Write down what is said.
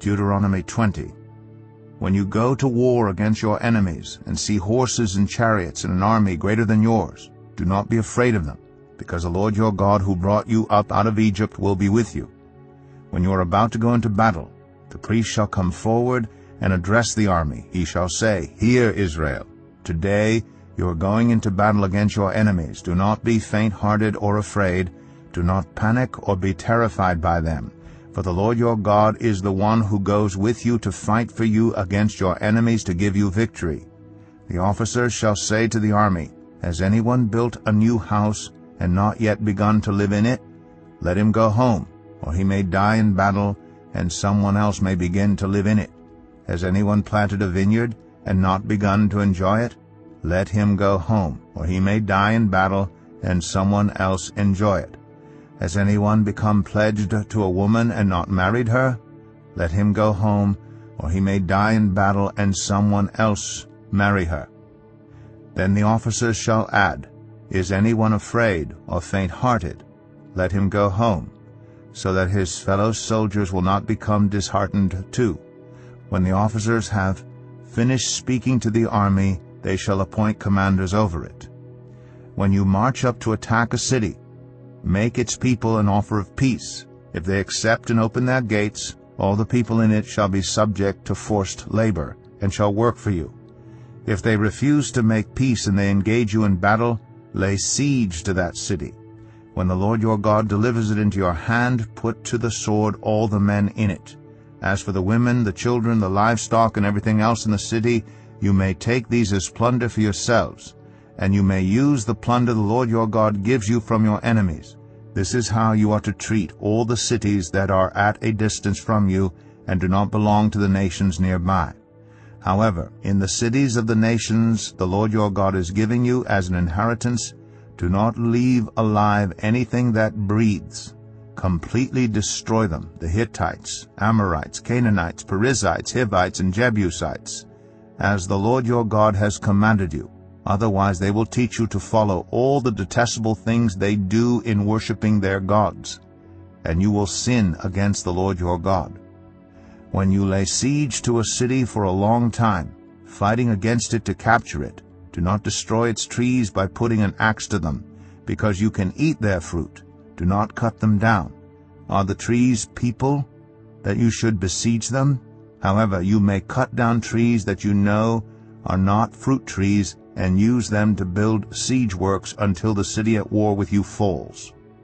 Deuteronomy 20. When you go to war against your enemies, and see horses and chariots and an army greater than yours, do not be afraid of them, because the Lord your God who brought you up out of Egypt will be with you. When you are about to go into battle, the priest shall come forward and address the army. He shall say, Hear, Israel, today you are going into battle against your enemies. Do not be faint-hearted or afraid. Do not panic or be terrified by them. For the Lord your God is the one who goes with you to fight for you against your enemies to give you victory. The officers shall say to the army, Has anyone built a new house and not yet begun to live in it? Let him go home, or he may die in battle, and someone else may begin to live in it. Has anyone planted a vineyard and not begun to enjoy it? Let him go home, or he may die in battle, and someone else enjoy it. Has anyone become pledged to a woman and not married her? Let him go home, or he may die in battle, and someone else marry her. Then the officers shall add, Is anyone afraid or faint-hearted? Let him go home, so that his fellow soldiers will not become disheartened too. When the officers have finished speaking to the army, they shall appoint commanders over it. When you march up to attack a city, make its people an offer of peace. If they accept and open their gates, all the people in it shall be subject to forced labor, and shall work for you. If they refuse to make peace and they engage you in battle, lay siege to that city. When the Lord your God delivers it into your hand, put to the sword all the men in it. As for the women, the children, the livestock, and everything else in the city, you may take these as plunder for yourselves, and you may use the plunder the Lord your God gives you from your enemies. This is how you are to treat all the cities that are at a distance from you and do not belong to the nations nearby. However, in the cities of the nations the Lord your God is giving you as an inheritance, do not leave alive anything that breathes. Completely destroy them, the Hittites, Amorites, Canaanites, Perizzites, Hivites, and Jebusites, as the Lord your God has commanded you. Otherwise they will teach you to follow all the detestable things they do in worshiping their gods, and you will sin against the Lord your God. When you lay siege to a city for a long time, fighting against it to capture it, do not destroy its trees by putting an axe to them, because you can eat their fruit. Do not cut them down. Are the trees people, that you should besiege them? However, you may cut down trees that you know are not fruit trees, and use them to build siege works until the city at war with you falls.